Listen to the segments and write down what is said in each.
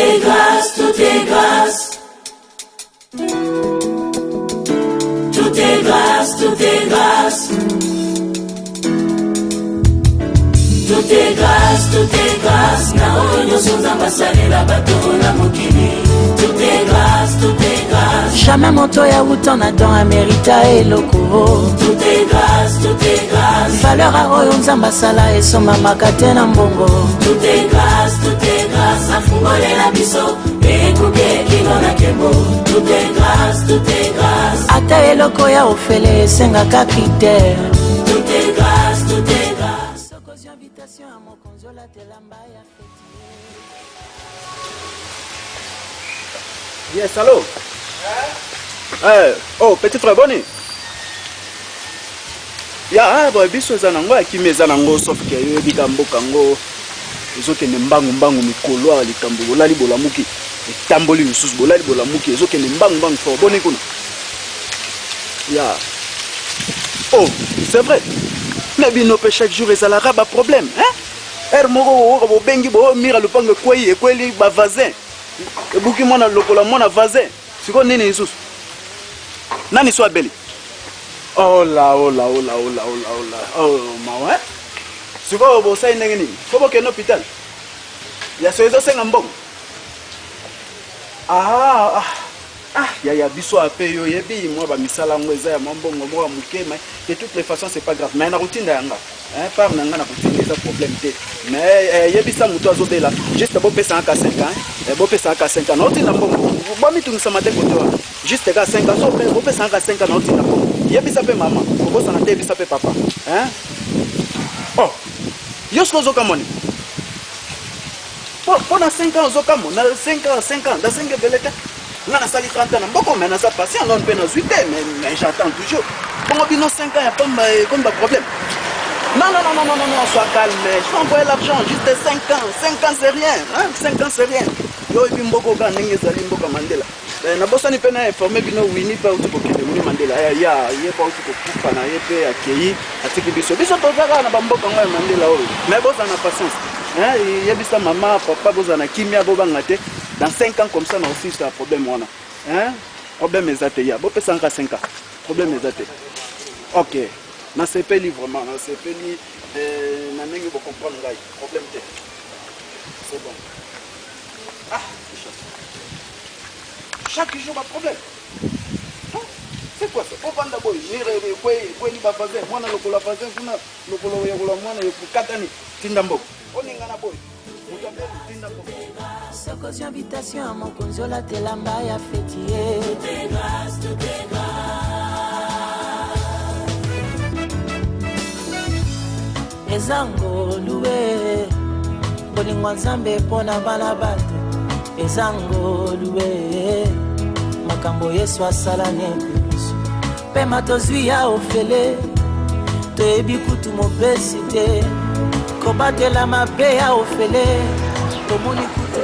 est grâce, tout est grâce. Tout est grâce, tout est grâce. Tout est grâce, tout est grâce. Na oyo sonza basale la bateau na mokili. Tout est grâce, tout est grâce. Jamais moto ya wuton Adam amérita eloko. Tout est grâce, tout est grâce. Valeur a oyo nzamba sala esoma makate na mbongo. Tout est grâce, tout est grâce. Afungole la biso, ekuke kino na kembo. Tout est grâce, tout est grâce. Ata eloko ya ofele esengaka critère. Tout est grâce, tout est grâce. Invitation à mon consola telamba ya fêtier. Yes, allô? Oh, petit frère Boni. Ya, boy, biso zanango akimi zanango sauf que yo bika mboka ngo. Ezokende mbangu mikolo ali kambo lali bolamuki. Etamboli lususu bolali bolamuki ezokende mbangu fort Boni kuna. Ya. Oh, c'est vrai. Mais bino pe chaque jour ezalaka ba problème, hein? Moko bo bengi bo mira lupango kwei ekweli ba vazin. Ebuki mona lokola mona vazin. Siko nini isusu? Nani so abeli? Oh la. Oh mawa. Siko bo sai ndenge nini? Fobo ke no hospital. Ya so ezo senga mbongo. Ya biso ape yo yebi moi ba misala ngweza ya mambongo mo mukema de toutes les façons c'est pas grave mais na routine yanga hein par nanga na routine ça problème té mais yebi sa muto azobela juste bo pesa ka 5 ans bo pesa ka 5 ans na routine mbongo bo mitungisa mate koto juste ka 5 ans so bo pesa ka 5 ans na routine mbongo yebi sa pe mama bo sa na te yebi sa pe papa hein oh yosko zo kamoni pour na 5 ans zo kamoni na 5 ans da 5 beleta. Là, on a sali 30 ans, mais on a patient, on peut nous suivre, mais j'attends toujours. Bon, on a 5 ans, il n'y a pas comme problème. Non, sois calme. Je vais envoyer l'argent, juste 5 ans. 5 ans, c'est rien. Hein? 5 ans, c'est rien. Yo, il y a beaucoup de Mandela. Na bossa ni pena informé bino wini pa uti kokende muni Mandela ya pa uti kokufa na ye pe akei atiki biso tozaka na bamboka ngoya Mandela oyo mais boza na patience hein yebisa mama papa boza na kimia bobanga te. Dans 5 ans comme ça, on a aussi un problème. Hein? Problème est athée. Bon, peut 5 ans. Problème est athée. Ok. Dans ces pays, vraiment, dans ces pays, on a pas comprendre. Problème est. C'est bon. Ah, chaque jour, un problème. C'est quoi ça? Faut prendre d'abord. Quoi, il va faire? Moi, je vais faire. Je vais faire. Sokos invitation à mon consola telamba ya fêtier. Tout est grâce, tout est grâce. Ezango loué, bolingo nzambe pona bana bato. Ezango loué, makambo Yesu asala nebiso. Pema tozwi ya ofele, toyebi kutu mopesi te. Kobatela mabe ya ofele tomoni kutu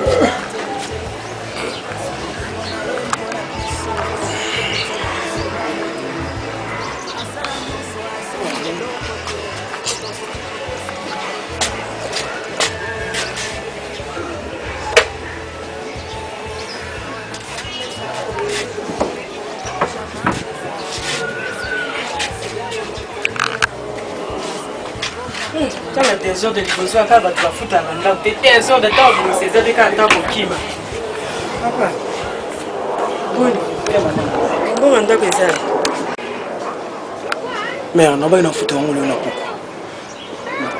Quand des heures de livraison, quand tu vas foutre à l'endroit, des heures de temps pour ces heures de quand tu vas kima. Papa. Bon, bon, on doit que ça. Mais on va y foutre un peu de pourquoi.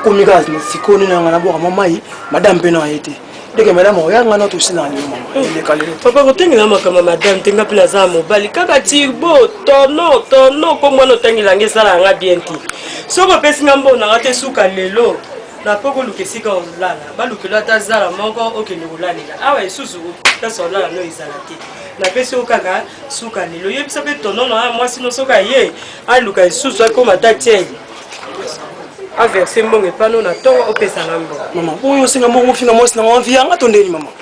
Comme les gars, si on est en abord à maman, madame Benoît a été. Dès que madame, regarde, on a tout aussi dans les moments. Papa, quand tu es comme madame, tu es plaisant à mon bali. Quand tu es beau, ton nom, comme moi, tu es langue, ça l'a bien dit. Si on peut se faire un raté sous Kalelo, na poko lukesika olala, ba lukela ta zala moko okende olala. Ah ouais, sous ta solala no izalaki. Na pesi okaka sous Kalelo. Yebisa pe tono na moi sino soka ye, a luka sous ko mata tieni. A verser mbongo epano na to opesa ngambo. Maman, oyo singa mbongo finga moi sina envie anga tondeli maman.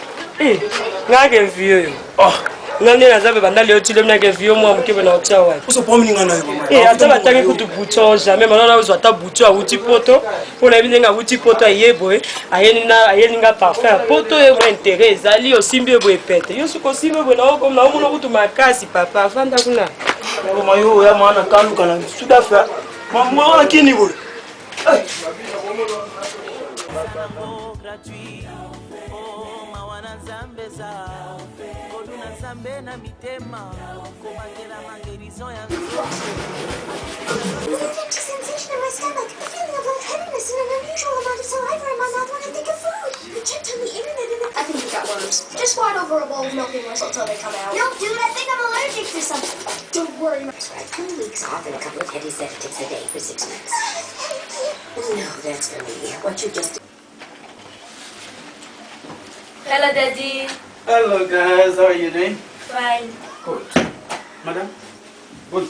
Ngake vieux. Oh, ngane naza pe banda leo tile mnake vieux moi mokebe na otia wa Oso promis ngana yo mama. et ata batangi kutu buto jamais maintenant na ata buto a uti poto pour na binga uti poto ayebo ayeni nga parfum poto e mo intérêt ezali osimbi ebo epete yo suko simbi ebo na oko na omo kutu makasi papa vanda kuna Mama yo ya mwana kalu kana tout à fait. Mama wana kini bolo. gratuit. Oh, mawana zambeza. Koduna zambe na mitema. Komakela mangerison ya Such a sensation in my stomach, a feeling of lightheadedness and an unusual amount of saliva in my mouth when I think of food. I checked on the internet and I think you got worms. Just slide over a bowl of milking whistle until they come out. No, dude, I think I'm allergic to something. Don't worry. That's right. 2 weeks off and a couple of heavy sedatives a day for 6 weeks. No, that's gonna be what you just did. Hello, Daddy. Hello guys, how are you doing? Fine. Good. Madame? Good.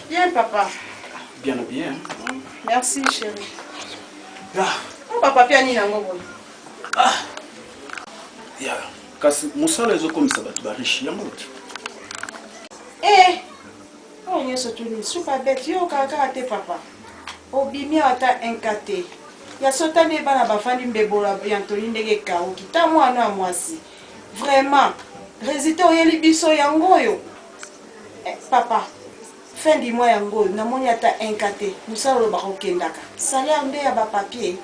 Bien, papa. Bien habillé, hein? Merci, chérie. Ah. Oh, papa, puis Annie, nango bon. Ah. Yeah. Kasi musala ezokomisa bato bariche yango. Eh! Oh, nyonso tuni super bête yo kaka te papa. Obimi ata enkate. Ya sotani bana bafandi mbebola bientôt ndenge kauki. Ta mwana mwasi. Vraiment. Résultat oyeli biso yango yo. Eh, papa. Fin du mois yango na moni ata enkate. Musalo bakokendaka. Salaire nde ya ba papier.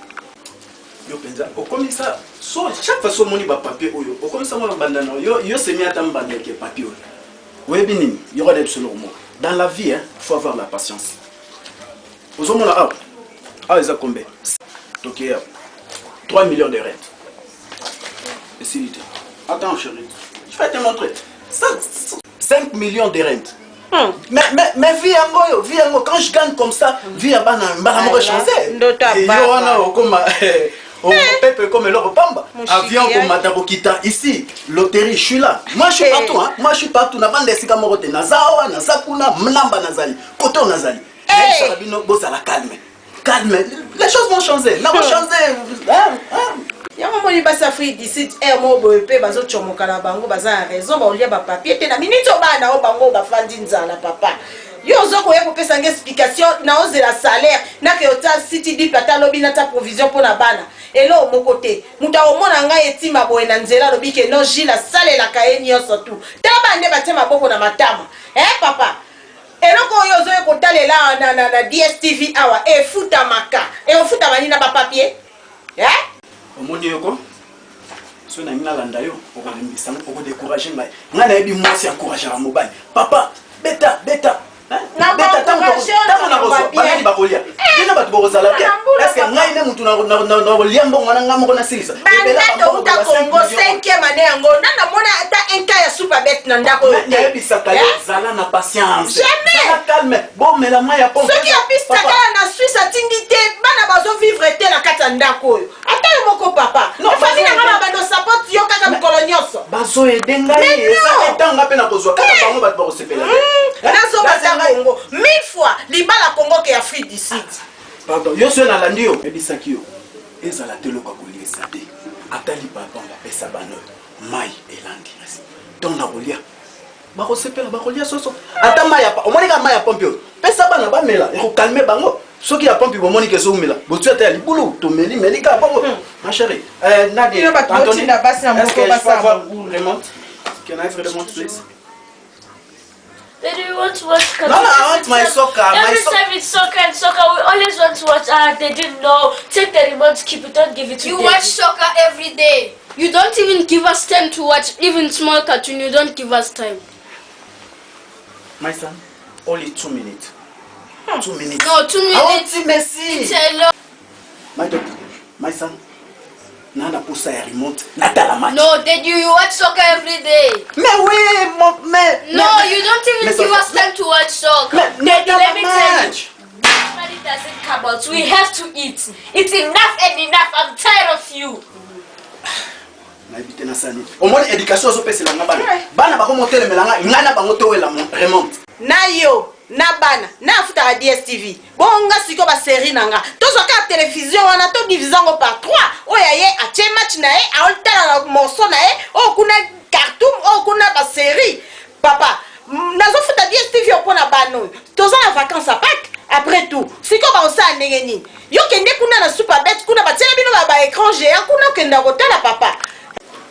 Yo penza okomisa so chaque fois so moni ba papier oyo okomisa mo bandana yo semi ata mbanda ke papier oyo. Webi nini yoro des solo mo. Dans la vie hein, faut avoir la patience. Ozomona eza combien? Donc 3 millions de rentes. Et s'il était. Attends chérie, je vais te montrer. 5 millions de rentes. Mais vie yango, quand je gagne comme ça, vie à bana moko chancé. Et yo wana okoma au peuple comme l'or pamba. Avion comme matako kita ici, loterie, je suis là. Moi je suis partout hein. Moi je suis partout na bande sika moko te nazawa, nazakuna, mnamba nazali, koto nazali. Mais ça bino bossa la calme. Calme, les choses vont changer. N'a pas changé. Yango moni basa free d'ici mo boye pe bazo chomoka na bango baza raison ba olia ba papier te na minute obana o bango ba fandi nzala papa. Yo zoko yeko pesa nge explication na oze la salaire na ke ota city di pata lobi na ta provision pour na bana. Elo mo côté. Muta omona nga etima boye na nzela lobi ke no jila sale la kaeni yo surtout. Ta bande ba tema boko na matama. Papa. Eloko oyo zo yeko talela na DSTV awa e futa maka. E on futa bani na ba papier. Omoni yoko so na ngala ndayo okolimbisa oko décourager ngai ngana yebi mwasi encourager la mobile papa beta na beta tango na kozo bani bakolia dina batu bokozala bien est-ce que ngai ne mutu na liambo ngana ngamo na silisa banda to uta Congo 5e année yango na mona ata enka ya super bet na ndako na yebi sakale zala na patience jamais calme bon mais la main ya pompe ce qui a piste na Suisse atindité bana bazo vivre te na kata ndako oyo ata yo moko papa no famille na ngana bando support yo kaka mkolo nyonso bazo edenga eza etanga pe na kozwa kaka bango batu bakosepela na so bazanga Congo 1000 fois libala Congo ke Afrique du Sud. Pardon, yo so na landi yo ebisaki yo ezala teloko kolia sate atali papa on pesa bano mai elandi resi donc na kolia bakosepela bakolia soso ata mai ya omoni ka mai ya pompe yo pesa bana bamela eko calmer bango soki ya pompe bomoni ke so umela botu ata ya libulu to meli ka bongo ma chérie Nadia Anthony est-ce que je peux avoir une remote? Can I have a remote please? Daddy, we want to watch No, I want my soccer. Every time it's soccer and soccer, we always want to watch. They didn't know. Take the remote, keep it, don't give it to You Daddy. watch soccer every day. You don't even give us time to watch even small cartoon. You don't give us time. My son, only 2 minutes. 2 minutes. No, 2 minutes. I want to Messi. It's a lot. My daughter, my son, nana poussa ya remote. Natala match. No, Dad, you watch soccer every day. Mais oui, mais No, you don't even give us time to watch soccer. Daddy, let me tell you. Money doesn't come out. We have to eat. It's enough and enough. I'm tired of you. Na ebite na sani. Omoni education zo pesa nga bana. Bana ba ko motele melanga ngana ba ngoto wela remote. Na yo na bana na futa la DSTV bonga siko ba série nanga tozo ka télévision wana to divisango par 3 oya ye a match na ye a oltala na morceau na ye o kuna cartoon o kuna ba série Papa, nazo futa DSTV opona bano. Toza na vacances à Pâques. Après tout, c'est comme on s'en est gagné. Yo kende kuna na super bête, kuna ba tela bino ba écran géant, kuna kenda hôtel papa.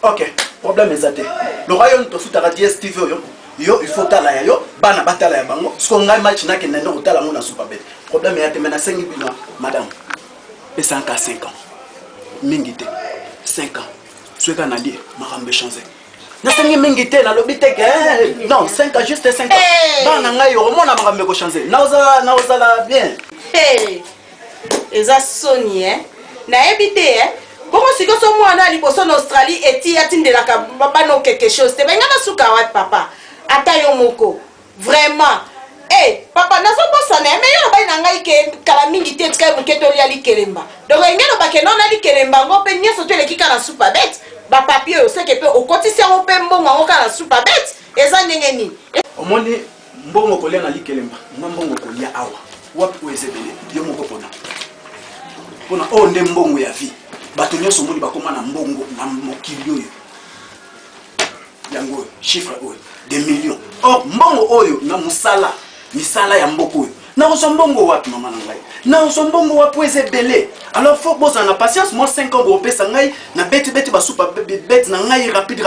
Ok, problème est le royaume to futa la DSTV yo il faut tala yo bana batala ya bango. Ce qu'on a match na kenda no hôtel na super bête. Problème est maintenant 5 bino madame. Et 5 ans. Mingite 5 ans. Ce qu'on a dit, marambe changer. Na sengi mingite na lobite que non 5 ans juste 5 ans. Bana ngai yo mona marambe ko changer. Na ozala bien. Hey. Eza soni na ebite Comment si que ce mois na liboso en Australie et ti atinde la bano quelque chose. Te benga na suka wat papa. Atayo moko. Vraiment. Eh, papa nazo bossa na mais yo ba na ngai ke kala mingi te tsika muketo li ali kelemba. Donc ngelo ba ke non ali kelemba ngo pe nyeso to le kika na super bête. Ba papier o se ke pe o kotisi o pe mbongo ngo kana super bête. Eza ndenge ni. Omoni mbongo kolia na li kelemba. Mbongo kolia awa. Wapi ko ezebele. Yo moko pona. Pona o nde mbongo ya vie. Bato nyonso moni bakoma na mbongo na mokili oyo. Yango chiffre oyo des millions. Or mbongo oyo na musala misala ya mboko oyo. Na osambongo wapi mama na ngai. Na osambongo wapi ezebele. Alors faut bosa na patience moi 5 ans bo pesa ngai na beti ba super bête na ngai rapide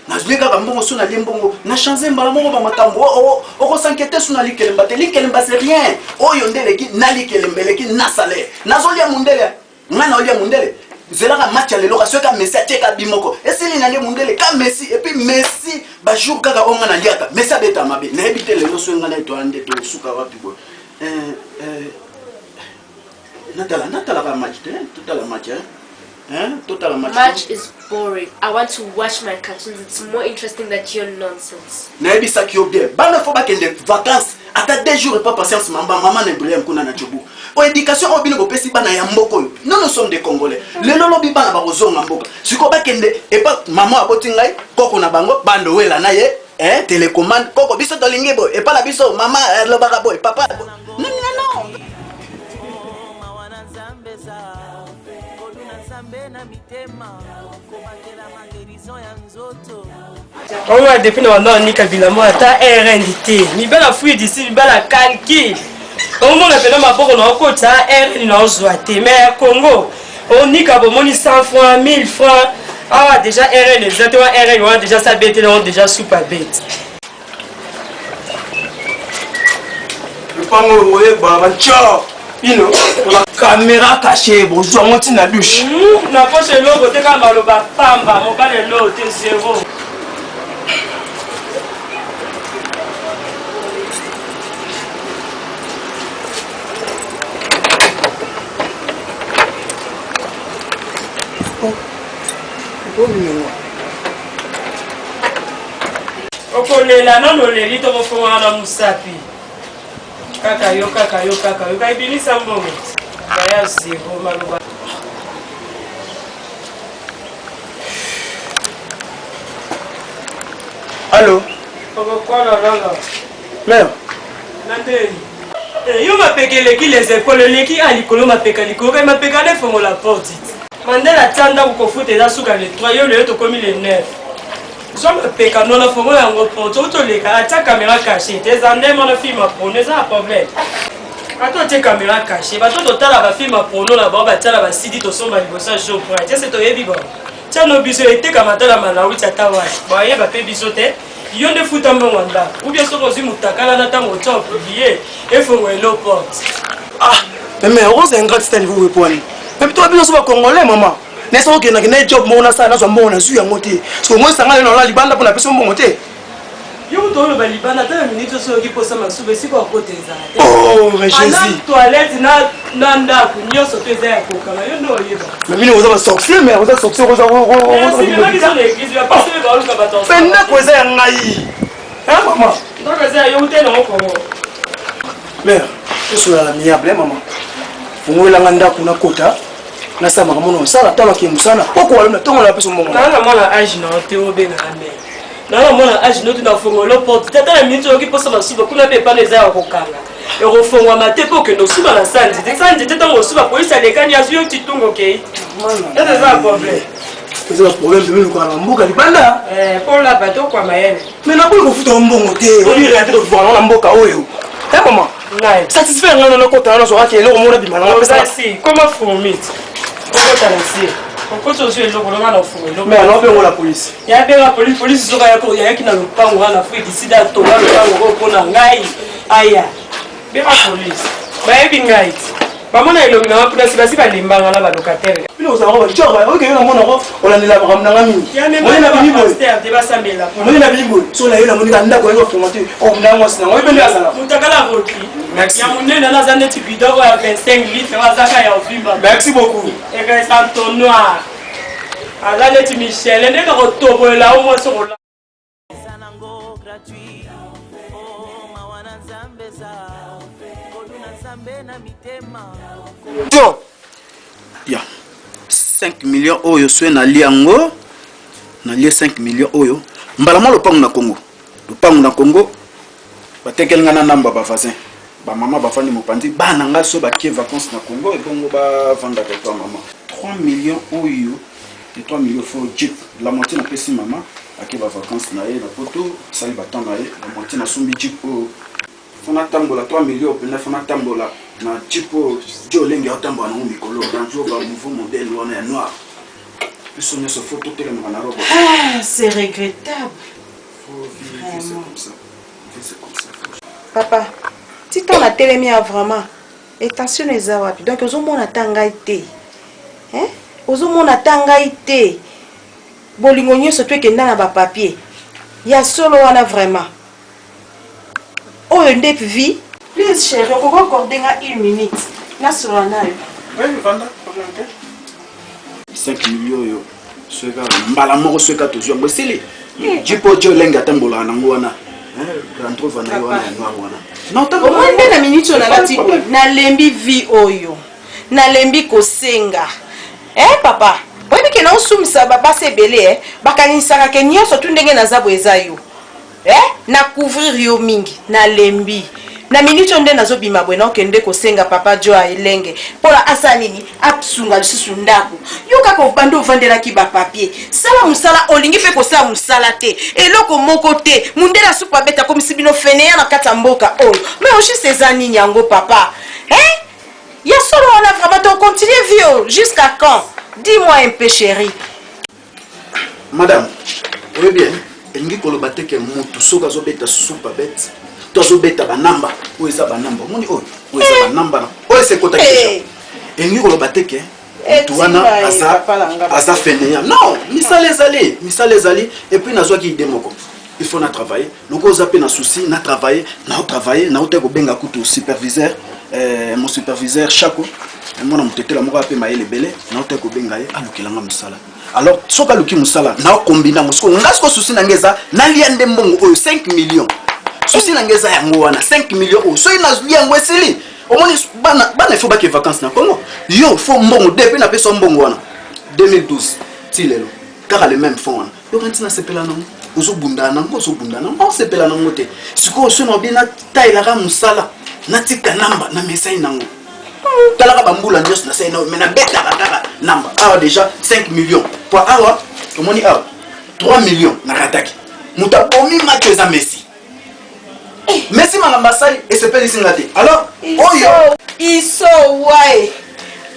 na zleka ba mbongo so na limbongo na changer mbala moko ba matambo o ko s'inquiéter so na likelemba te likelemba c'est rien. Oyo ndeleki na likelembeleki na salaire. Na zolia mundele. Ngana olia mundele. Zelaka match le location ka Messi ateka bimoko. Esili na mundele ka Messi et puis Messi ba jour kaka onga na liaka. Messi abeta mabe. Na ebite le loso ngana to ande to suka wapi ko. Natala ba match te. Total match total match. Match is boring. I want to watch my cartoons. It's more interesting than your nonsense. Na ebisa ki obie. Bana fo ba kende vacances. Ata 2 jours et pas patience maman na briller kuna na chobu. O éducation o bino bopesi bana ya mboko. Nous sommes des Congolais. Le lolo bi bana ba kozonga mboka. Siko ba kende et pas maman aboti ngai koko na bango bando wela na ye télécommande koko biso to lingi boy et pas la biso maman lo baka boy papa. Non. On va depuis maintenant on nika bilamo ata RNDT. Ni bela fouille d'ici bela calcul. On m'a appelé ma porte on a côté RN non zoité mais Congo on nika bomoni 100 francs 1000 francs. Ah déjà RN exactement RN on a déjà sa bête on déjà super bête. Le pango moye ba ciao. Ino la caméra cachée bonjour monti na douche. Na poche logo te ka maloba pamba mo ka le lo te zéro. Okolela nono leli to mofonga na musapi. Kaka yo kaibinisa mbongo. Baya zero maluba. Allô? Pourquoi là? Mère. Nandeni. Yo mapekele ki les écoles leki alikolo mapeka likolo ka mapeka ne fongo la porte. Mandela tanda ko foute da suka le 3 yo le to komi le 9. Je me peka non la fongo ya ngopo to le ka ta caméra cachée. Tes andem on film prendre ça problème. Attends tes caméra cachée. Ba to tala ba film prendre la ba tala ba sidi to somba libosa show pour. C'est to yebi bon. Tiens no biso ete kamatala malawi tata wa. Ba ye ba pe biso te. Yo ne futa mbonda. Ou bien so kozi mutakala na tango to publier et fongo lo porte. Ah, mais rose ingrat stand vous répondre. Mais toi bien so ba congolais maman. N'est-ce pas que na job mo na sa na so mo na zu ya moté. So mo sanga na la libanda pour na peso mo moté. Yo to lo ba libanda ta minute so ki posa masube siko kote za. Oh, mais Jésus. Toilette na nda kunyo so te za ko kala yo no yeba. Mais mine vous avez sorcier mais vous avez sorcier vous avez. C'est pas qui l'église, il va passer par le cabaton. Mais na ko za ngai. Hein maman? Donc ça yo te no ko. Mère, je suis la miable maman. Fungo la nganda kuna kota. Na sama kamono sala tala ki musana. Poko wala na tongo la peso mo. Na mona age na te obenga ame. Na mona age no tu na fongo lo porte. Tata la minute oki posa basuba kuna be pa leza ko kanga. E ro fongo mate po ke no suba na sandi. Te sandi te tango suba police alekani azu yo titungo ke. Mana. C'est ça le problème. C'est le problème de nous quand on mboka libanda. Pour la bateau quoi mayenne. Mais na ko futa mbongo te. On lui réalité de voir na mboka oyo. Eh comment? Satisfaire na kota na so ati eloko mona bima na pesa. Si, comment fourmit? Comment t'annoncer? Pourquoi tu es là na fourmit? Mais alors bien la police. Ya bien la police soka ya ko ya kina lupango na Afrique ici da to ba lupango ko na ngai. Aya. Bien la police. Ba ebi ngai. Ba mona elongi na police basi ba limbanga na ba locataire. Bilo za ba tjoba, o ke na mona ko ola ndela ba kamna ngami. Mona na binibo. De ba sambela. Mona na binibo. So la yela mona ndako yo formaté. O mna mo sina. O be ndela sala. Mutakala roki. Ya munene na zande ti bidon ya 25 litres wa zaka ya ovimba. Merci beaucoup. Et que ça ton noir. Azane ti Michel, ne ka tobo la o mo so la. Sanango gratuit. Oh mawana zambeza. Koduna zambe na mitema. Yo. Ya. 5 millions oyo swe na liango. Na lie 5 millions oyo. Mbala mo lopango na Congo. Lopango na Congo. Batekelinga na namba ba voisin. Ba maman ba fandi mopandi ba nanga so ba ki vacances na Congo et bongo ba vanda ka toi maman 3 millions oyo et 3 millions faut jeep la moitié na pesi maman aki ba vacances na ye na poto sali ba temps na ye la moitié na sumbi jeep o fona tambola 3 millions pe na fona tambola na jeep o jo lengi otambola na mikolo dans jour ba nouveau modèle wana ya noir puis sonner ce photo tele na robe. Ah, c'est regrettable. Faut vivre c'est comme ça. C'est comme ça. Papa, si tu as télé vraiment, attention les awapi. Donc, aux hommes, on a tangaité. Hein? Aux hommes, on a tangaité. Bolingonio, surtout qu'il y a un papier. Il y a solo, on a vraiment. Oh, une vie. Please, chérie, on va accorder 1 minute. Là, sur la naïve. Oui, Vanda, 5 millions, yo. Ce gars, mbala moko ce gars, toujours. Mais c'est lui. Jipo jo lenga tambola na ngwana. Rentro vana yo na ngwana. Non, t'as pas na minute on a la type. Na lembi vie oyo. Na lembi kosenga. Papa. Boyebi ke na osumisa baba se belé bakanisaka ke nyonso tu ndenge na zabo eza yo. Na couvrir yo mingi na lembi. Na minute onde nazo bima bwe na okende kosenga papa jo a elenge. Pola asa nini apsunga lisusu ndako. Yo kaka obando ovandela ki ba papier. Sala musala olingi pe ko sala musala te. Eloko moko te. Mundela supa beta comme si bino feneya na kata mboka oyo. Mais oshi sezani nyango papa. Ya solo on a vraiment continué vieux jusqu'à quand? Dis-moi un peu chérie. Madame, oui bien. Elingi koloba te ke mutu soka zo beta supa beta. Tozo beta ba namba. O eza ba namba. Moni o eza ba namba. O ese kota ke. Elingi koloba te ke mutu wana aza feneya. Non, misale zali et puis nazwa ki demoko. Il faut na travailler. Donc oza pe na souci na travailler, na oteko benga kutu superviseur. Mon superviseur Chako moi na mutete la moko ape mayele belé na oteko benga ye alukilanga musala. Alors soka luki musala na kombina musiko ngasko souci na ngeza na liande mbongo oyo 5 millions. Souci na ngeza yango wana 5 millions oyo so ina liango esili. Omoni bana faut ba ke vacances na Congo. Yo faut mbongo depuis na peso mbongo wana 2012 tilelo car le même fond wana. Yo kantina sepela nango ozobunda nango on sepela nango te. Siko so no bina tailaka musala natika namba na message nango. Talaka bambula nyos na sena mais na beta kaka namba. Ah déjà 5 millions. Pour awa tomoni awa 3 millions na rataki. Muta omi match za Messi. Messi malamba sali et c'est pas singate. Alors oyo iso ouais.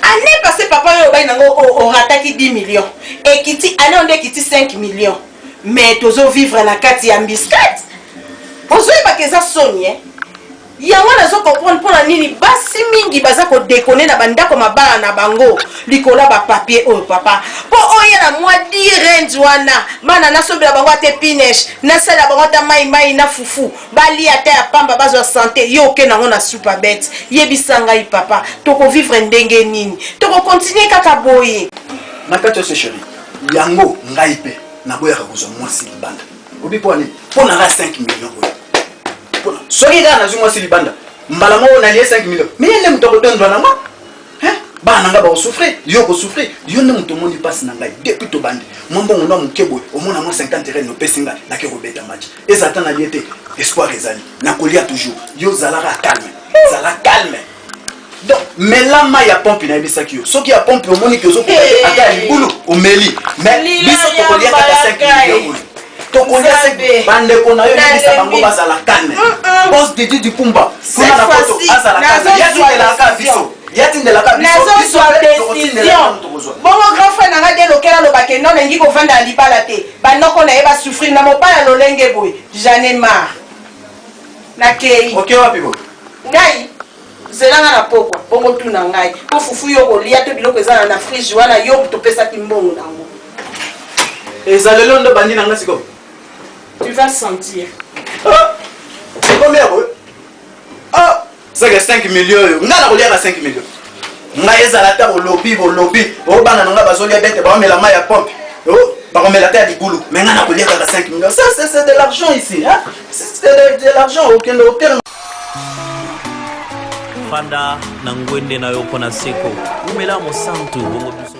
Année passée papa yo bay nango o rataki 10 millions. Et kiti année on kiti 5 millions. Mais tozo vivre na kati ya biscuit. Ozo ibakeza soni yango nazo comprendre pour la nini basi mingi baza ko déconner na bandako mabana na bango likola ba papier oyo papa po oye na mwa di range wana mana nasobela bango ate pinesh na sala bango ta mai na fufu bali ate ya pamba bazo santé yo ke nango na super bête yebisanga papa toko vivre ndenge nini toko continuer kaka boye nakati ce chéri yango ngai pe na boya ka kuzo mwasi libanda obi poni pona ra 5 millions oyo. Soki ga na zuma silibanda mbala mo na lié 5 millions mais yende mutoko tondwa na moi bana nga ba souffrir yo ko souffrir yo ne mutomo ni passe na ngai depuis to bandi mbongo na mukebo omona mo 50 rene no pesinga na ke ko beta match ezata na liété espoir ezali na kolia toujours yo zalaka calme donc melama ya pompe na bisaki yo soki ya pompe omoni ke ozokuta ata libulu omeli mais biso tokolia kaka 5 millions tokolia 5 bandeko na yo bisa bango bazala calme boss Didi Dikumba kuna na poto azala calme yatindelaka biso yatindelaka biso bongo grand frère nanga de lokela lobake non nengi kovanda libala te banoko na ye basouffrir na mopala lolenge boye j'en ai marre nakei ok wapi bo ngai zelanga na pokwa bongo tuna ngai po fufu yo kolia to biloko ezala na frige wana yo topesaki mbongo nango ezalelo ndo bandi nanga siko tu vas sentir c'est combien boy ah c'est que 5 millions nga na kolia ka 5 millions nga ezala ta olobi obana nanga bazolia bete bamela mai ya pompe bakomela ta ya libulu mais nga na kolia ka 5 millions ça c'est de l'argent ici hein c'est de l'argent aucun hôtel fanda na ngwende na yo pona seko umela mosantu bongo biso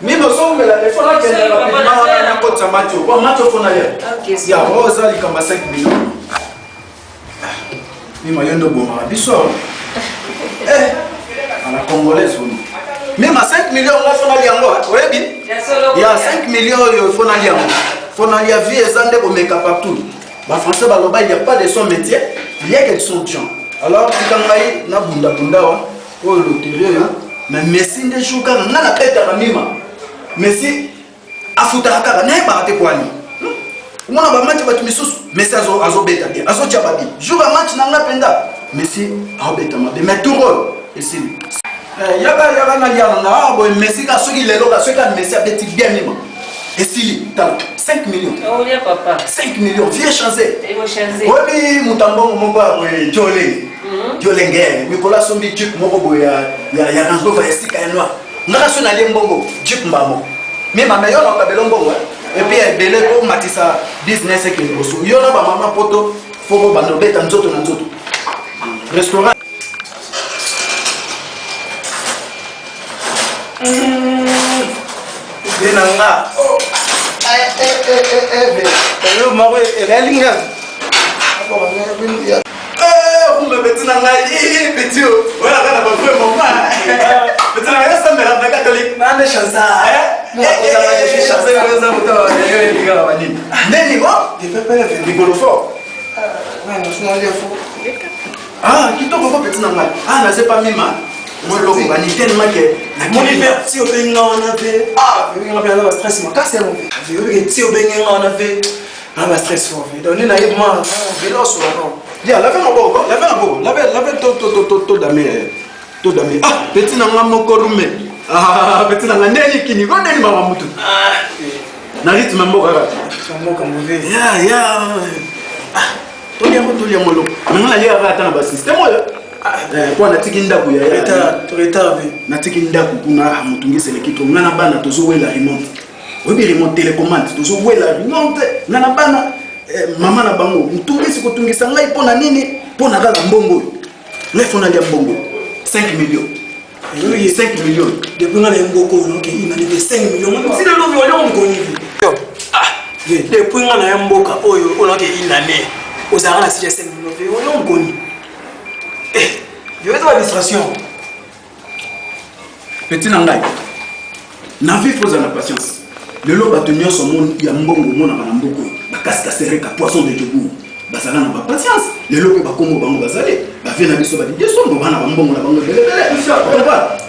mima so umela telefone akende rapidement na kota macho kwa macho fona ya rosa likamba 5 millions mima yendo boma biso à la congolaise même à 5 millions on a fait un liango oyebi il y a 5 millions il faut un liango faut un liango vie ezande ko meka partout ba français ba loba il y a pas de son métier il y a que son gens alors tikangai na bunda wa o loterie mais Messi de jouka na na peta mima Messi afuta kaka na ba te kwani mwana ba match ba tumisusu Messi azo beta bien azo tchabadi jour match na ngapenda Messi a beta ma mais tout rôle ici yaka na liana na boy Messi ka soki lelo ka soki Messi a beti bien mima ici 5 millions oh ya papa 5 millions vieux chancé il va changer oui mutambo moko boy Jolenge Nicolas Sombi Duke moko boy ya rango va esika ya noir ngaka so na lembongo Duke mbamo mais ma meilleur na kabelo mbongo et puis belé ko matisa business ke boso yo na ba mama poto foko bando beta nzoto na nzoto restaurant Denanga yo mawe relinga ako ngaya vous me mettez dans la petit voilà là ba vrai maman petit na yesa mera na catholique na ne chansa chansa yo za moto yo liga ba nini neni go de pepe de golofo ouais nous on fo ah kitoko ko petit na ngai ah na c'est pas mima moi lo ko bani tellement que mon hiver si au benga on avait ah benga bien là stress ma casse mon vie si au benga on avait ah ba stress fort donner na yeb moi vélo sur non dia lave to dame ah petit na ngamo korume ah petit na ngani kini ko ndeni mama mutu na rythme mboka mboka mauvais ya ah to lia molo ngala lia ka tana ba system oyo kwa na tiki ndaku ya retard na tiki ndaku kuna mutungisele kitu ngana bana tozowela remonte obi remonte télécommande tozowela remonte ngana bana mama na bango mutungisi kutungisa ngai pona nini pona kala mbongo ngai fona lia mbongo 5 millions 5 millions depuis ngana mboko donc ina ni 5 millions sina lobi wale ngoni ah depuis ngana mboka oyo onoke inane ozara na 5 millions wale ngoni je vais avoir distraction petit nangai na vie faut la patience le loba tenir son monde ya mbongo mona na mboko bakasta sereka poisson de jobu basala na patience le lobe bakombo bango bazale ba vie na biso ba di sombo bana ba mbongo na bango belebele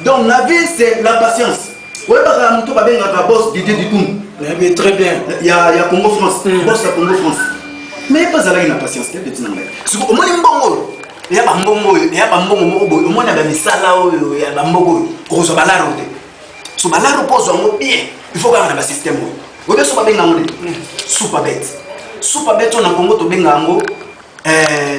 donc la vie c'est la patience ouais ba muto ba benga ka boss Didi Dikumba très bien il y a Congo France boss à Congo France mais pas ala na patience petit nangai siko omoni mbongo ya ba mbongo moko boy omoni ba misala oyo ya ba mbongo ko so balaro te so balaro pose ngo bien il faut qu'on ait un système. Vous avez super bête on a Congo to bengango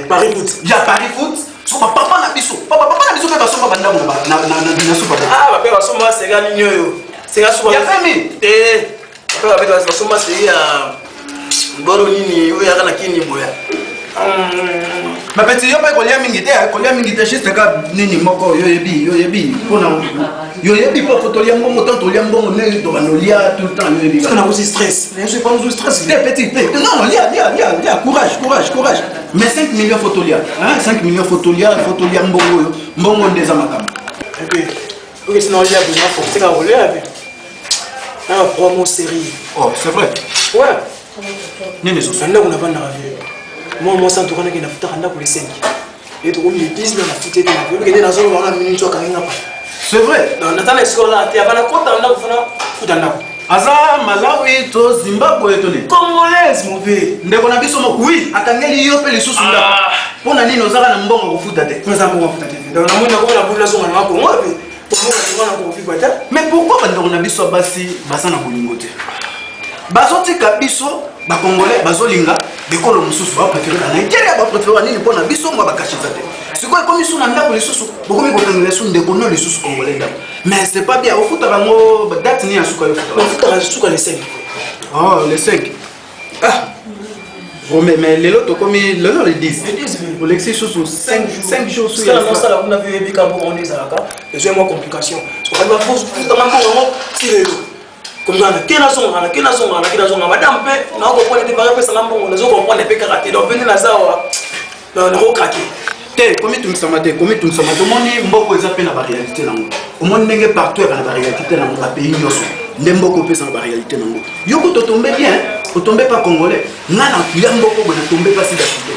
Paris foot. Il y a Paris foot. Super papa na biso. Papa na biso ba soka banda na super bête. Ah ba soma c'est ga ninyo yo. C'est ga super. Ya fami. Papa ba soma c'est ya ngoro nini yo ya kana kini boya. Ma petite, yo pas kolia mingite juste ka nini moko yo yebi pona yo yebi pas fotolia mbongo tant tolia mbongo ne to banolia tout le temps yo yebi. Ça n'a pas de stress. Je suis pas dans stress. Petit, non, lia, courage. Mais 5 millions fotolia, hein, 5 millions fotolia mbongo ndeza makam. Et puis, oui, sinon il y a besoin pour c'est la rouler avec. Un promo série. Oh, c'est vrai. Ouais. Nene so. Ça n'a pas de ravi. Moi ça tourne qui n'a pas de pour les 5. Et tout le 10 dans la petite état. Vous regardez dans zone on a minute quand même pas. C'est vrai. Non, Nathan est sur là, tu as pas la compte on a pour faire Aza Malawi to Zimbabwe to ne. Congolaise mon père. Ndeko na biso mo oui, akangeli yo pe lisusu nda. Pona nini ozaka na mbongo kofuta te. Moi ça mbongo kofuta te. Donc na mona ko na population na ko moi pe. Mais pourquoi bandeko na biso basi basa na bolingo te? Bazotika biso ba congolais bazolinga bekolo mususu ba préférer na Nigeria ba préférer nini pona biso mo ba kashisa te. Siko ekomi suna ndako lisusu bokomi kotangela su ndeko no lisusu congolais ndako. Mais c'est pas bien ofuta bango date ni asuka yo futa. Ofuta asuka les 5. Oh les 5. Ah. Bon mais les lots comme le 10. Pour l'excès sur 5 jours sur ça ça là on a vu bika pour on est ça là. Et moi complication. Parce que la force dans ma maman c'est le comme ça kena songa madame pe na ko pone te ba pe ça mbongo na zo comprendre pe karaté donc venez na ça na ro craquer. Te komi tumsamate moni mboko eza pe na ba réalité nango. Au monde ndenge partout na ba réalité nango ba pays nyoso. Ndemboko pe na ba réalité nango. Yoko to tomber bien, to tomber pas congolais. Ngana kuya mboko bona tomber pas si d'afrique.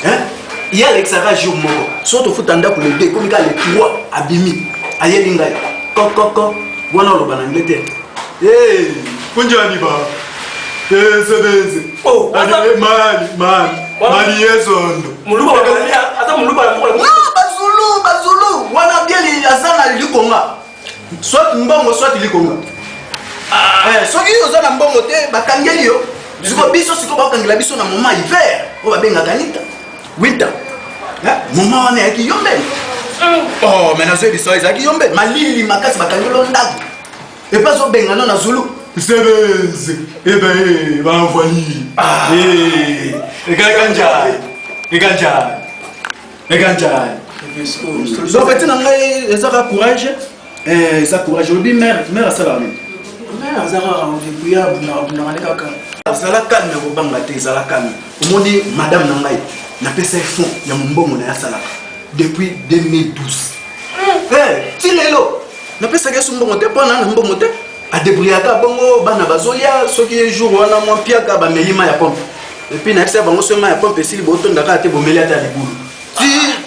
Hein? Il y a l'exara jour moko. Soto futanda ko le 2 comme ka le 3 abimi. Ayelinga. Koko wana lo bana ngete. Eh, kunjani ba? Sebenze. Oh, mali yesondo. Muluba bakania, ata muluba la mkola. Non, bazulu. Wana bien li azana likonga. Soit mbongo soit likonga. Soki ozana mbongo te bakangeli yo. Siko biso siko bakangela biso na moment hiver. O babenga kanita. Winter. Moment wana yaki yombe. Oh, mais nazo biso yaki yombe. Malili makasi bakangelo ndako. Et pas au Bengano na Zulu. C'est eh ben, va envoyer. Et Ganja. Donc, petit nangai, ça a courage. Ça courage. Je dis mère à Salamé. Mère à Zara, on dit que on a kaka. Zala calme, on va m'attaquer Zala calme. On dit madame nangai, n'a pas fait fond. Il y a mon bon on a Sala depuis 2012. Tilelo. Na pesa ke sumbo mote pona na mbongo te a débrouillaka bongo bana bazolia soki jour wana mo piaka ba melima ya pompe et puis na kisa bango sema ya pompe sili boto ndaka te bomeli ata libulu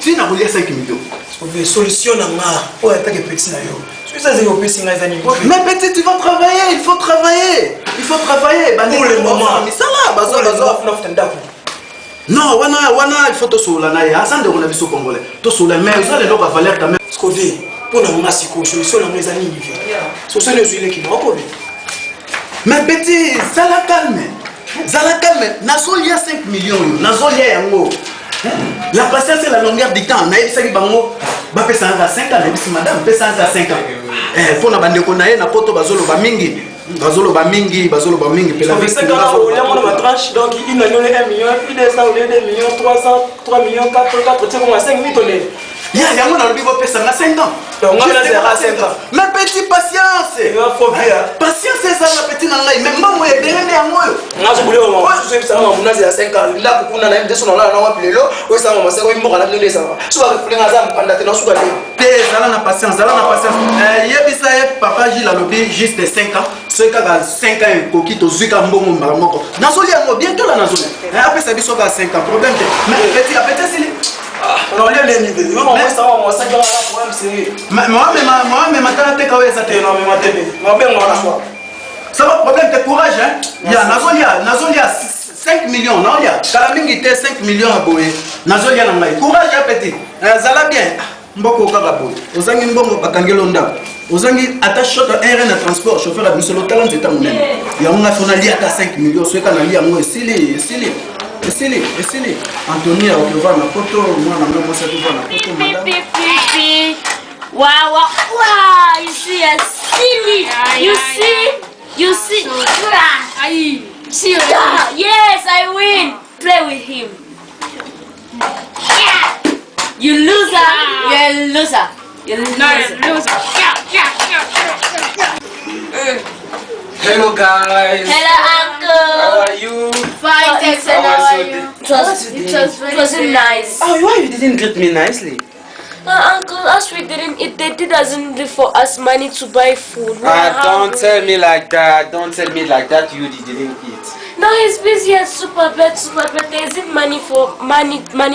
ti na kolia 5 millions on veut solution na ma o ata ke petit na yo so ça zéro pesi nga zani mais petit tu vas travailler il faut travailler bande pour le moment mais ça là bazo non wana il faut to sola na ya sande ko na biso congolais to sola mais ça les loka valeur quand même ce qu'on veut pour la massiko solution na mes amis solution les huiles qui m'ont collé mais petit zala calme nazolia 5 millions nazolia yango la patience c'est la longueur du temps na ebisaki bango ba pesa za 5 ans ebisi madame pesa za 5 ans pour na bandeko na ye na poto bazoloba mingi pela veste quand on a mon tranche donc il n'a donné 1 million puis des ça au lieu de 2 millions 300 3 millions 4 c'est comme 5 000 tonnes. Il y a un qui va faire 5 ans. Donc, on a 5 ans. Mais petit patience. Patience, c'est ça, la petite nangai. Mais maman, il y a des gens. Moi, je voulais au je sais ça, on a 5 ans. Là, pour qu'on a des gens là, on a appelé là. Oui, ça, on a fait une mort à la télé. Ça va. Soit que pour les gens, on a tenu sur la télé. Ça, la patience. Il y a ça, papa, j'ai la lobby juste 5 ans. Ceux qui ont 5 ans, qui ont 5 ans, Nazoli, bientôt là, Nazoli. Après, ça, ils ont 5 ans. Problème. Mais petit, c'est on a les niveaux. Moi, ça va, moi, ça va, problème, c'est. Moi, maintenant, t'es quand même ça. Non, mais moi, bien, moi, la fois. Ça va, problème, t'es courage, hein. Il y a Nazolia, 5 millions, non, il y a. Kalaming était 5 millions à Boé. Nazolia, n'a pas. Courage, petit. Zala bien. Mboko Karaboy. Ozangi Mbongo, Bakangelonda. Ozangi attache shot un RN de transport, chauffeur à Bissolo Talent, c'est un monde. Il y a un affaire lié à 5 millions, ceux qui ont lié à moi, Essayez. Anthony a ouvert la photo, moi on a même ça ouvert la photo, madame. Wow, you see a silly. You see. See. Yes, I win. Play with him. You loser. You're a loser. You're a loser. Hello guys. Hello, uncle. How are you? Fine, thanks. And how are you? It was nice. Oh, why you didn't greet me nicely? Uncle, as we didn't eat, Daddy doesn't leave for us money to buy food. Don't tell me like that. Don't tell me like that. You didn't eat. No, he's busy at Superbet. There isn't money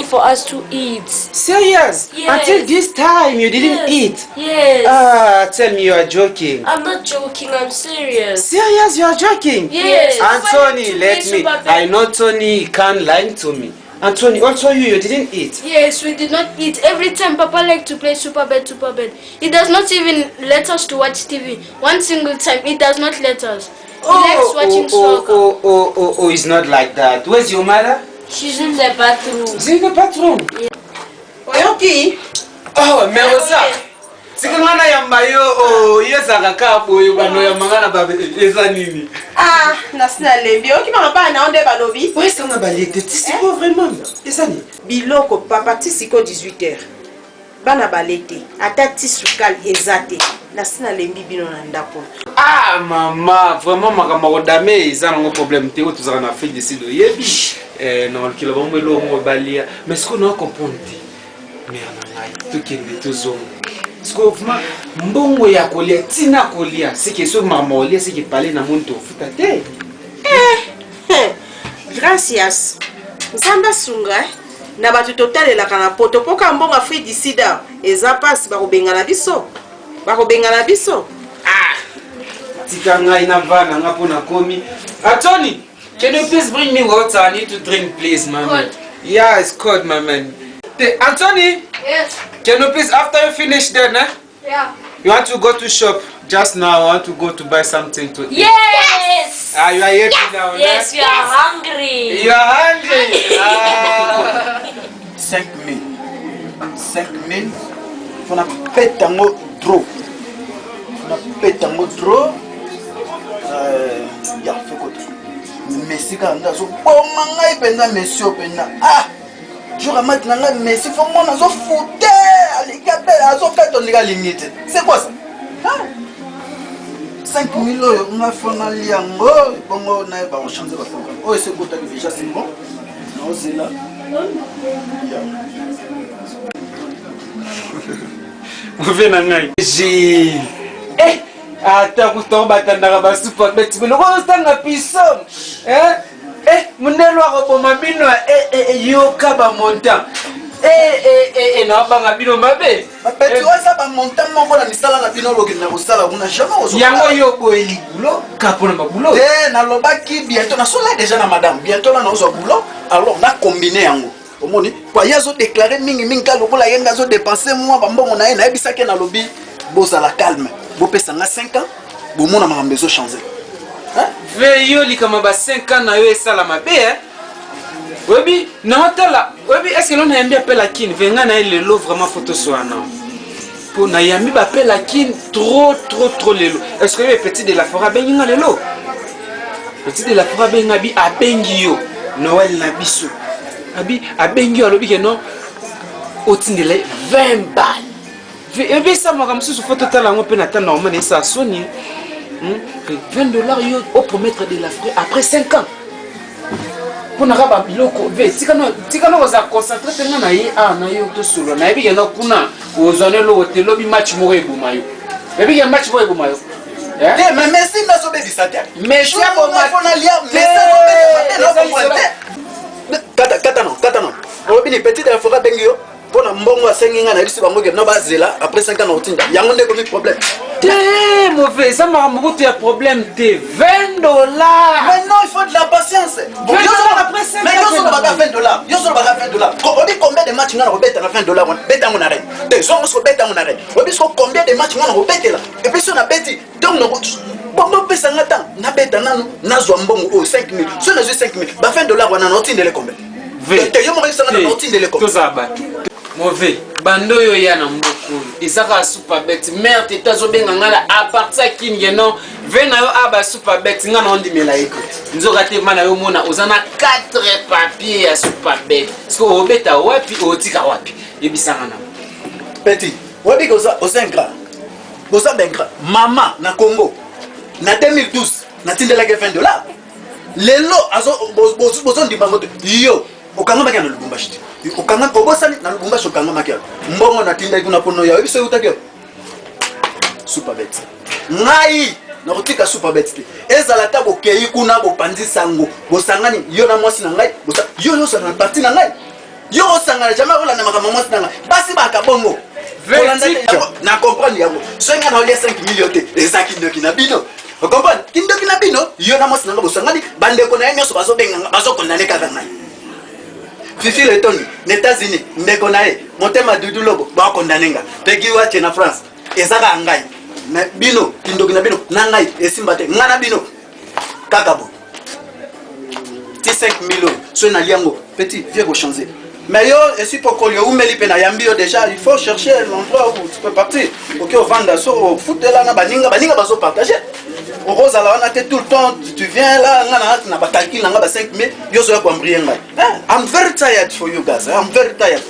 for us to eat. Serious? Yes. Until this time you didn't eat? Yes. Tell me you are joking. I'm not joking. I'm serious. Serious? You are joking? Yes. Anthony, let me. I know Tony can't lie to me. Anthony, also you didn't eat? Yes, we did not eat. Every time Papa liked to play Superbet. He does not even let us to watch TV. One single time, he does not let us. He likes watching soccer. It's not like that. Where's your mother? She's in the bathroom. She's in the bathroom? Yeah. Oyoki? Oh, Merosa. Sikangana yambayo yezaka kapo yobano yamangana babe eza nini? Nasina lembi. Oki mama pa na onde balobi? Ouais, ça on a balité. Tisiko vraiment. Eza nini? Biloko papa tisiko 18h. Bana balete. Ata tisukal ezate. Nasina lembi bino na ndako. Maman, vraiment makambo dame eza nango problème te o tozaka na Afrique du Sud yebi. Non, le kilo bombe lo mo balia. Mais ce qu'on a comprendre. Mais ana ngai tukende tozongo. Sko vraiment mbongo ya kolia tina kolia c'est que so maman olia c'est que parler na monde futa te. Gracias. Nzamba sunga na batu totalelaka na poto poka mbongo Afrique du Sud eza pasi bakobengana biso. Bakobengana biso. Tika ngai na vana ngapo na komi. Anthony, can you please bring me water? I need to drink please, my man. Yeah, it's cold, my man. Anthony? Yes. Can you please, after you finish then, Yeah. you want to go to shop? Just now, I want to go to buy something to eat. Yes! You are happy now, Yes, we are hungry. You are hungry? 5 000. Faut na pétango trop. Faut na pétango trop. Ya fait quoi? Messi quand ndazo boma ngai penza Messi openda. Jour mat nanga Messi faut mona zo fouté alikapé azo fait on liga limite. C'est quoi ça? 5 000 euros on a fait na liango bongo na ba changer ba fonga. Oh c'est quoi déjà c'est bon. Non c'est là. Mouvé na ngai. Ata kutomba tandaka ba Superbet biloko ostanga piso munelo akoboma bino yoka ba montant na banga bino mabe bapeti oza ba montant moko na misala na bino lokenda kosala kuna jamais ozo yango yo boeli bulo kapona ba bulo na lobaki bientôt na sola déjà na madame bientôt là na ozo bulo alors na combiner yango omoni kwa yazo déclarer mingi ka lokola yenga zo dépenser moi ba mbongo na ye na ebisaki na lobi boza la calme. Vous payez 5 ans, vous m'avez besoin de changer. Veillez comme 5 ans, vous ça la mabe. Oui, non, est-ce que l'on a bien appelé la kin? Venga na le lot vraiment photo sur un an. Pour na yami ba appelé la kin trop le lot. Est-ce que le petit de la forêt benga le lot? Petit de la forêt benga bi a bengio. Noël na biso. Abi a bengio alobi que non. Otindele 20 balles. Et bien ça m'a comme si photo tala on peut n'attendre normalement et ça sonne. $20 yo au promettre de la frais après 5 ans. Pour na ba biloko ve tikano oza concentrer tena na ye na yo to solo na ebi yana kuna ozone lo hotel bi match mo ebuma yo. Ebi ya match mo ebuma yo. Mais Messi na so be disata. Messi ko na lia Katano. Obi ni petit de la forêt bengio. Pour la mbongo à 5 ans, na biso bango ke na bazela après 5 ans na otinda. Yango ndeko mi problème. Très mauvais, ça m'a beaucoup de problème de $20. Mais non, il faut de la patience. Bon, après 5 ans. Mais yo solo baka $20. Yo solo baka $20. Obi combien de matchs ngana robeta na $20 beta ngona re. Des hommes so beta ngona re. Obi so combien de matchs ngana robeta là. Et puis so na beti. Donc no bon pesa ngata na beta nanu na zo mbongo 5 000. So na zo 5 000. Ba $20 wana na otindele combien? Yo mo resa na otindele combien? Tozaba. Mauvais bando yo ya na mbokulu izaka Superbet merde tazobenga ngala a partir kinge non vena yo aba Superbet ngana ondimela eko nzoka te mana yo mona ozana 4 papiers ya Superbet so obeta wapi otika wapi yebisanga na Petit, wabi koza osengra. Koza bengra. Mama na Congo. Na 2012, na tindelaka $20. Lelo azo bozo ndimba moto. Yo, okanga makia na Lubumbashi. Okanga obosani na Lubumbashi okanga makia. Mbongo na tinda kuna pono ya ebiso utakyo. Super bet. Ngai na kotika super bet. Ezala ta bokei kuna bopandi sango. Bosangani yo na mwasi na ngai. Yo yo sana parti na ngai. Yo osangana jamais ola na makambo mwasi na ngai. Basi baka bongo. Na comprendre yango. Soinga na olia 5 millions te. Ezaki ndoki na bino. Vous comprenez? Kindoki na bino, yo na mwasi nanga bosangani, bande ko na nyoso bazo benga, bazo condamner kaka ngai. Fifi le Tony, aux États-Unis, ndeko na ye, motema Dudu Lobo, ba condamner nga. Pegi wache na France, ezaka ngai. Na bino, kindoki na bino, na ngai esimba te, ngana bino. Kaka bo. Ti 5 millions, so na liango, petit, viens go changer. Mais yo, et si pour qu'on y ait pena yambio déjà, il faut chercher l'endroit où tu peux partir. Ok, au vendre ça, au foot là, na baninga bazo partager. Au rose là, on a tout le temps, tu viens là, na ba calcul na ba 5 000, yo so ko mbrier ngai. I'm very tired for you guys. I'm very tired.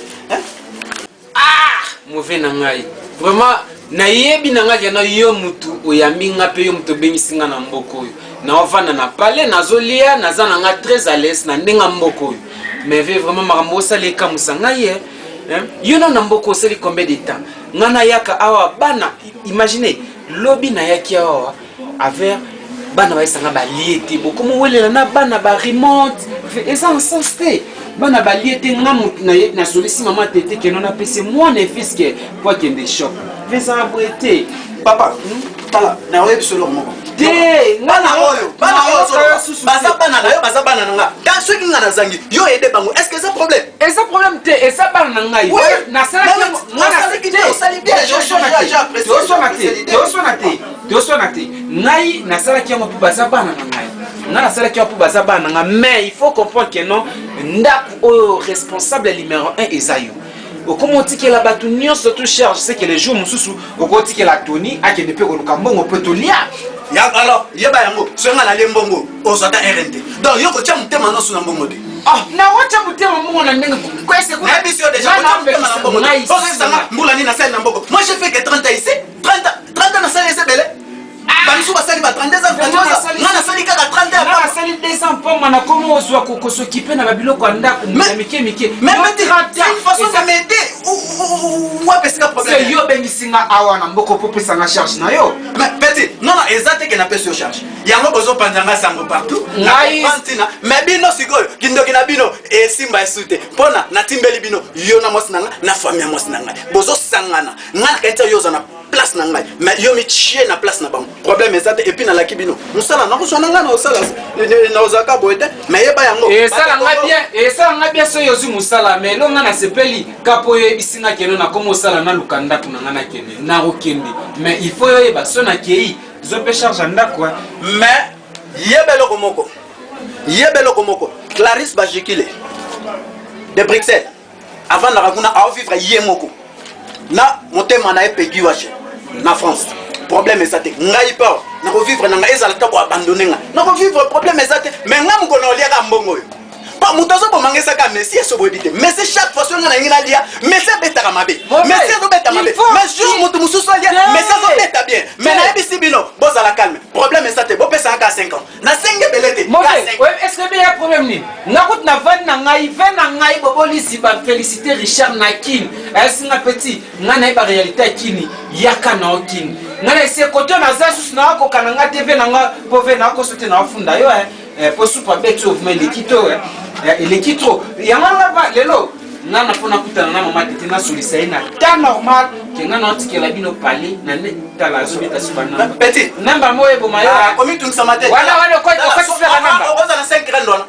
Ah, mauvais na ngai. Vraiment na yebi na ngai na yo mutu oyambi nga pe yo mutu bengisinga na mboko yo. Na ovana na palais na zolia na za na nga très à l'aise na ndenga mboko yo. Mais vraiment makambo osali kamusanga ye yo na mboko osali combien de temps ngana yaka awa bana imaginez lobby na yaki awa avec bana ba isanga ba liete bokomo welela na bana ba remote eza en sens te bana ba liete ngamu na solisi mama tete que non apese moi ne fils que quoi qu'il des shop faisant abouete papa tala na webi solo moko te bana oyo baza bana na yo baza bana na nga dans ce qui ngana zangi yo aider bango est-ce que c'est problème te et ça bana na ngai na sala ngai na sala ki mo baza bana na ngai na sala ki mo baza bana nga mais il faut comprendre que non ndako responsable numéro 1 ezayo. Comme on dit que la bâtonnière surtout charge, c'est que les jours mususu, au côté que la Tony a qui ne peut pas le peut tout lire. Alors, il y a un mot, c'est un limbongo, on s'attend à RNT. Donc, il y a un petit thème maintenant sur l'ambongo. Ah, na wacha mutema mungu na nenga quoi c'est quoi? Moi j'ai fait que 30 ans ici, 30 ans na sali ici belé. Banisu basali ba 32 ans, ngana sali kaka 30 ans. Na sali 2 ans pour mana comment ozwa ko s'occuper na babilo ko ndako mike. Mais c'est une façon de m'aider. Ou parce que problème. C'est yo bengisinga awa na mboko popesa na charge na yo. Mais petit, non exact que na pesa sur charge. Yango bozo panzanga sango partout. Mais bino sikoyo, kindoki na bino e simba esute. Pona na timbeli bino yo na mosinanga na famille mosinanga. Bozo sangana. Ngana kenta yo za na place na ngai. Mais yo mi chie na place na bango. Problème exact et puis na la kibino. Musala na kusona ngana osala. Na ozaka boete. Mais yeba yango. Et ça nga bien so yozu musala mais lo ngana sepeli kapo yo bisinga keno na komo sala na lukanda kuna ngana kene na rokende. Mais il faut yo yeba so na kei. Zo pe charge ndako. Mais yebelo komoko. Clarisse Bajikile de Bruxelles. Avant la raguna a vivre yemoko. Na motema na epegi wache na France. Problème est ça te ngai pa na vivre na ngai ezala ta ko abandonner nga. Na vivre problème est ça te mais ngam ko no liaka mbongo yo. Pa mutazo bo mangesa ka messi eso bo bité. Mais c'est chaque fois na ngina lia, mais c'est beta mabe. Mais c'est beta mabe. Mais jour mutu mususu lia, mais ça zo beta bien. Mais na ebisi bino, boza la calme. Problème est ça te bo pesa ka 5 ans. Na 5 belete. Est-ce que il y a problème ni? Na route na van na ngai boboli si ba féliciter Richard Nakin. Est-ce nga petit, nga na ba réalité kini, yaka na okini. Nga na ese koto na zasu na ko kananga TV na nga pove na ko sote na funda yo pour super bet of me lekito lekitro yamanga ba lelo nana pona kutana na mama tete na solisa ina ta normal ke ngana otikela bino pali na ne tala zobeta subana petit namba moye bo mayo komi tungisa mate wala ko fera namba oza na 5 randon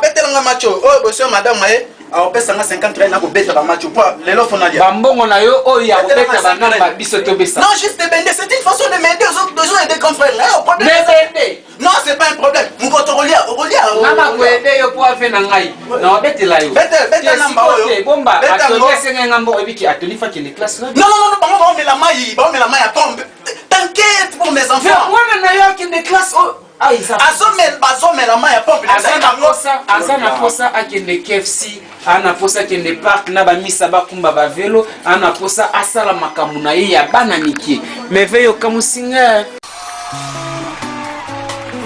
betela nga macho oh bossio madame maye a pesa nga 50 rand na ko beta ba macho pour lelo fonalia bambongo na yo o ya ko beta ba namba biso to besa non juste bende c'est une façon de m'aider aux autres besoins et des confrères là problème non c'est pas un problème mon kotolia mama ko aider yo pour faire na ngai na betela yo beta namba oyo bomba atoli senga ngambo ebiki atoli fa kele classe là non bango ba la mai à tombe t'inquiète pour mes enfants moi na yo kele classe azomela mai ya pompe azana fosa akende KFC ana posa kende park na bamisa bakumba bavelo ana posa asala makambo na ye ya bana mike meveyo kamusinga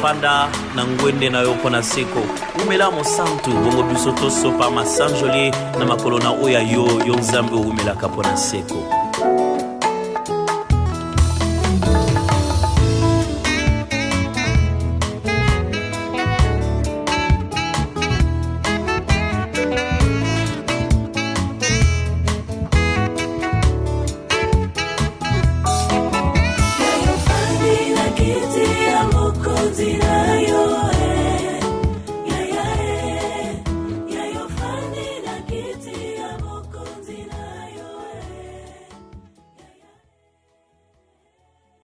fanda na ngwende na yo pona seko umela mosantu bongo biso toso pa masanjoli na makolo na oya yo nzambe umela kapona seko